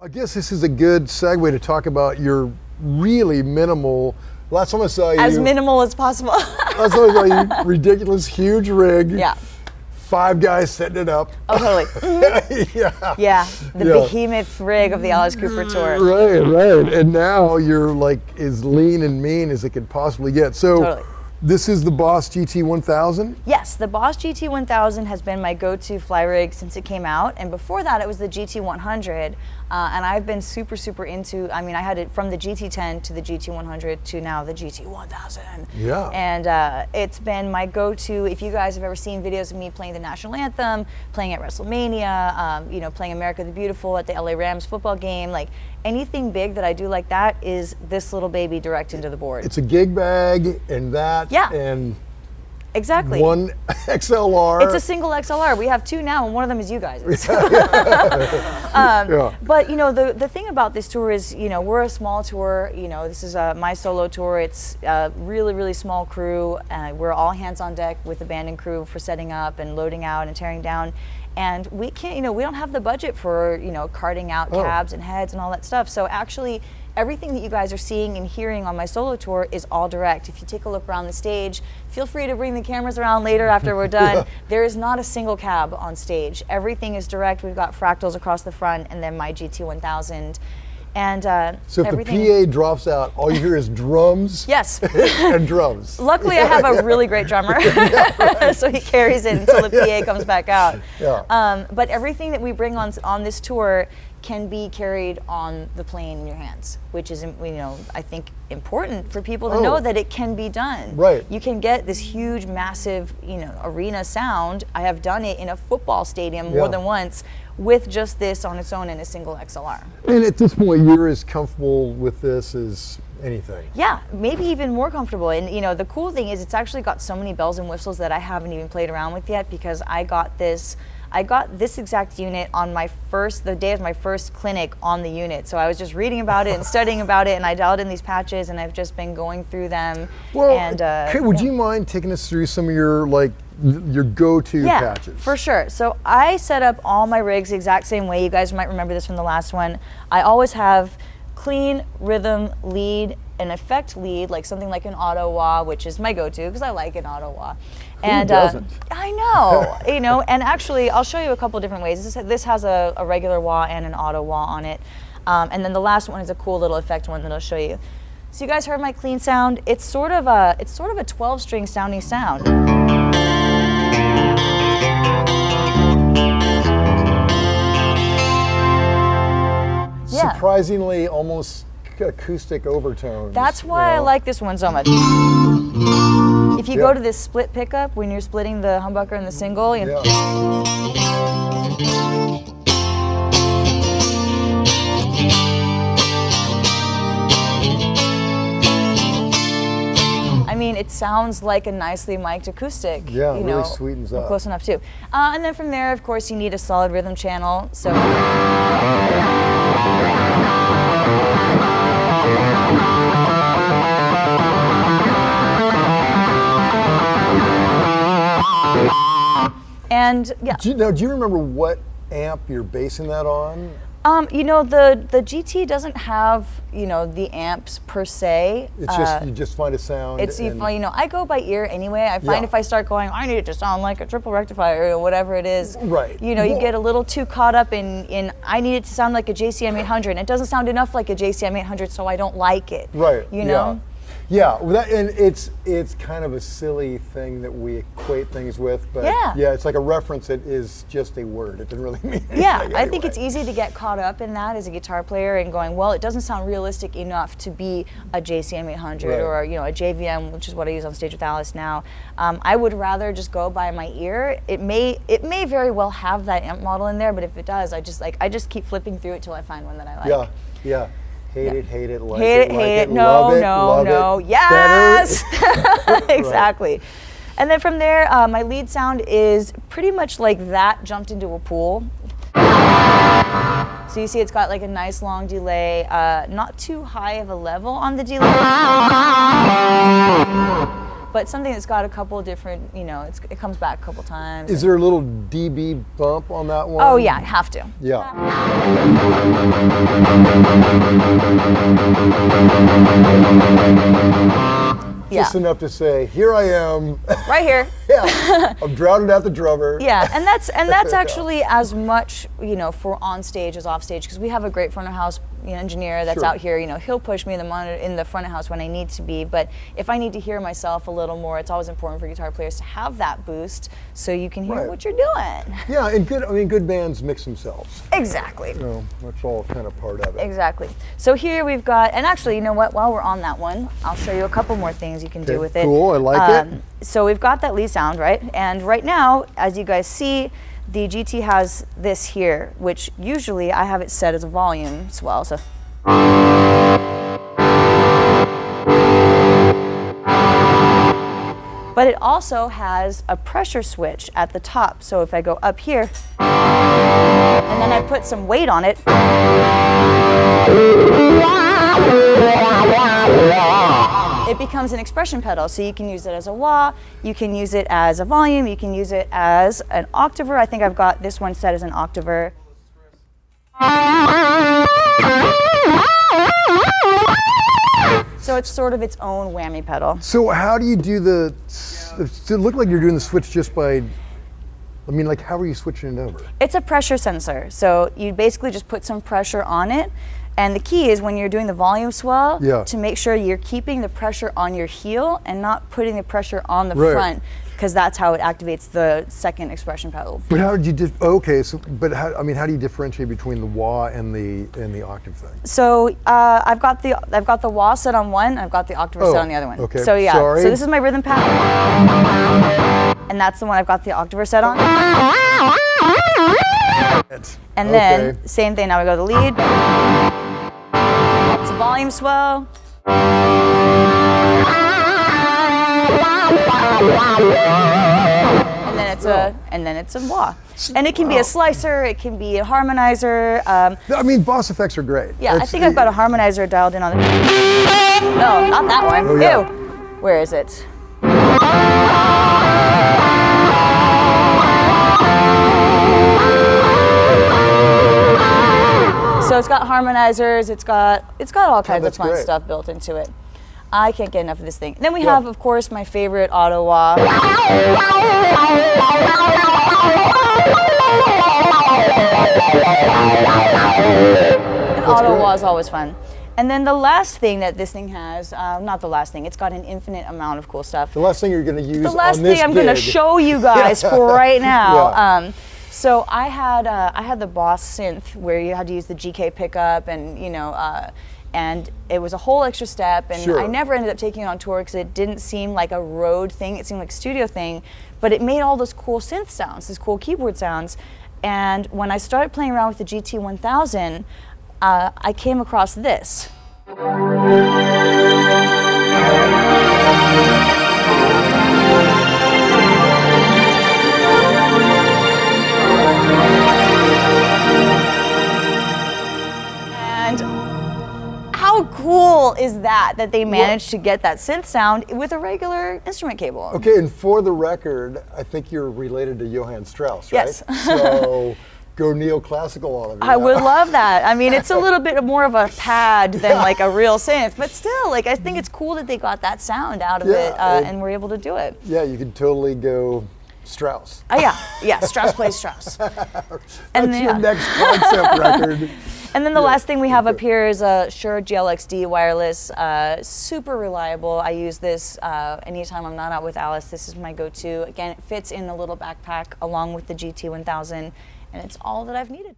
I guess this is a good segue to talk about your really minimal. Last time I saw you, as minimal as possible. last time I saw you, ridiculous, huge rig. Yeah. 5 guys setting it up. Oh, totally. Yeah, the behemoth rig of the Alice Cooper tour. Right. And now you're like as lean and mean as it could possibly get. So. Totally. This is the Boss GT1000? Yes, the Boss GT1000 has been my go-to fly rig since it came out, and before that it was the GT100, and I've been super into, I mean, I had it from the GT10 to the GT100 to now the GT1000. Yeah. And it's been my go-to. If you guys have ever seen videos of me playing the national anthem, playing at WrestleMania, you know, playing America the Beautiful at the LA Rams football game, like anything big that I do like that is this little baby direct into the board. It's a gig bag and that. Yeah. And exactly. one XLR. It's a single XLR. We have 2 now, and one of them is you guys. But you know, the thing about this tour is, you know, we're a small tour. You know, this is my solo tour. It's a really small crew. We're all hands on deck with the band and crew for setting up and loading out and tearing down. And we can't, you know, we don't have the budget for, you know, carting out cabs and heads and all that stuff. So actually, everything that you guys are seeing and hearing on my solo tour is all direct. If you take a look around the stage, feel free to bring the cameras around later after we're done. There is not a single cab on stage. Everything is direct. We've got fractals across the front and then my GT1000. And so if the PA drops out, all you hear is drums. Yes. And drums. Luckily, I have a really great drummer, so he carries it until the PA comes back out. Yeah. But everything that we bring on this tour can be carried on the plane in your hands, which is, you know, I think important for people to know that it can be done. Right. You can get this huge, massive, you know, arena sound. I have done it in a football stadium more than once with just this on its own in a single XLR. And at this point, you're as comfortable with this as anything. Yeah, maybe even more comfortable. And you know, the cool thing is it's actually got so many bells and whistles that I haven't even played around with yet, because I got this exact unit on the day of my first clinic on the unit. So I was just reading about it and studying about it, and I dialed in these patches, and I've just been going through them. Well, and, would you mind taking us through some of your your go-to patches? Yeah, for sure. So I set up all my rigs the exact same way. You guys might remember this from the last one. I always have clean, rhythm, lead, an effect lead, like something like an auto wah, which is my go-to because I like an auto wah. And doesn't? I know, you know, and actually I'll show you a couple different ways. This has a regular wah and an auto wah on it. And then the last one is a cool little effect one that I'll show you. So you guys heard my clean sound. It's sort of a 12-string sounding sound. Surprisingly, almost acoustic overtones. That's why I like this one so much. If you go to this split pickup when you're splitting the humbucker and the single, you know, I mean, it sounds like a nicely mic'd acoustic. Yeah, you really know, sweetens up. Close enough too. And then from there, of course, you need a solid rhythm channel. So. And yeah. Do you remember what amp you're basing that on? You know, the GT doesn't have, you know, the amps per se. It's just you just find a sound. It's you know, I go by ear anyway. I find if I start going, I need it to sound like a triple rectifier or whatever it is. Right. You know, you get a little too caught up in I need it to sound like a JCM 800, and it doesn't sound enough like a JCM 800, so I don't like it. Right. You know. Yeah, well, and it's kind of a silly thing that we equate things with, but yeah, it's like a reference that is just a word. It doesn't really mean anything. Yeah, I think it's easy to get caught up in that as a guitar player and going, well, it doesn't sound realistic enough to be a JCM 800 or, you know, a JVM, which is what I use on stage with Alice now. I would rather just go by my ear. It may very well have that amp model in there, but if it does, I just keep flipping through it till I find one that I like. Yeah. Hate it, like hate it, hate it, love it, no. Yes! Exactly. And then from there, my lead sound is pretty much like that jumped into a pool. So you see it's got like a nice long delay, not too high of a level on the delay. but something that's got a couple different, you know, it comes back a couple times. Is there a little dB bump on that one? Oh yeah, I have to. Yeah. Just enough to say, here I am. Right here. Yeah, I'm drowning out the drummer. Yeah, and that's actually as much, you know, for on stage as off stage, because we have a great front of house engineer that's out here. You know, he'll push me in the monitor in the front of house when I need to be. But if I need to hear myself a little more, it's always important for guitar players to have that boost so you can hear what you're doing. Yeah, and good bands mix themselves. Exactly. You know, that's all kind of part of it. Exactly. So here we've got, and actually, you know what? While we're on that one, I'll show you a couple more things you can do with it. Cool. I like it. So we've got that lead sound, right? And right now, as you guys see, the GT has this here, which usually I have it set as a volume as well. So. But it also has a pressure switch at the top. So if I go up here, and then I put some weight on it, it becomes an expression pedal. So you can use it as a wah, you can use it as a volume, you can use it as an octaver. I think I've got this one set as an octaver. So it's sort of its own whammy pedal. So how do you do it look like you're doing the switch just by, I mean, like, how are you switching it over? It's a pressure sensor. So you basically just put some pressure on it. And the key is when you're doing the volume swell, to make sure you're keeping the pressure on your heel and not putting the pressure on the front, because that's how it activates the second expression pedal. But how did you how do you differentiate between the wah and the octave thing? So I've got the wah set on one, I've got the octave set on the other one. Okay. So yeah, Sorry. so this is my rhythm pattern, and that's the one I've got the octave set on. And then same thing. Now we go to the lead. It's a volume swell. And then it's a wah. And it can be a slicer, it can be a harmonizer. I mean, boss effects are great. Yeah, I think I've got a harmonizer dialed in on the. No, not that one. Oh, yeah. Ew. Where is it? So it's got harmonizers, it's got all kinds of fun stuff built into it. I can't get enough of this thing. And then we have, of course, my favorite auto wah. And auto wah is always fun. And then the last thing that this thing has, not the last thing, it's got an infinite amount of cool stuff. The last thing you're going to use The last thing I'm going to show you guys for right now. Yeah. So I had the Boss synth where you had to use the GK pickup, and and it was a whole extra step, and I never ended up taking it on tour because it didn't seem like a road thing, it seemed like a studio thing, but it made all those cool synth sounds, these cool keyboard sounds. And when I started playing around with the GT1000, I came across this. How cool is that they managed to get that synth sound with a regular instrument cable? Okay, and for the record, I think you're related to Johann Strauss, right? Yes. So go neoclassical on it. I would love that. I mean, it's a little bit more of a pad than like a real synth, but still, like, I think it's cool that they got that sound out of it and were able to do it. Yeah, you could totally go Strauss. Oh yeah, Strauss plays Strauss. That's your next concept record. And then the last thing we have up here is a Shure GLXD wireless, super reliable. I use this anytime I'm not out with Alice. This is my go-to. Again, it fits in the little backpack along with the GT1000, and it's all that I've needed.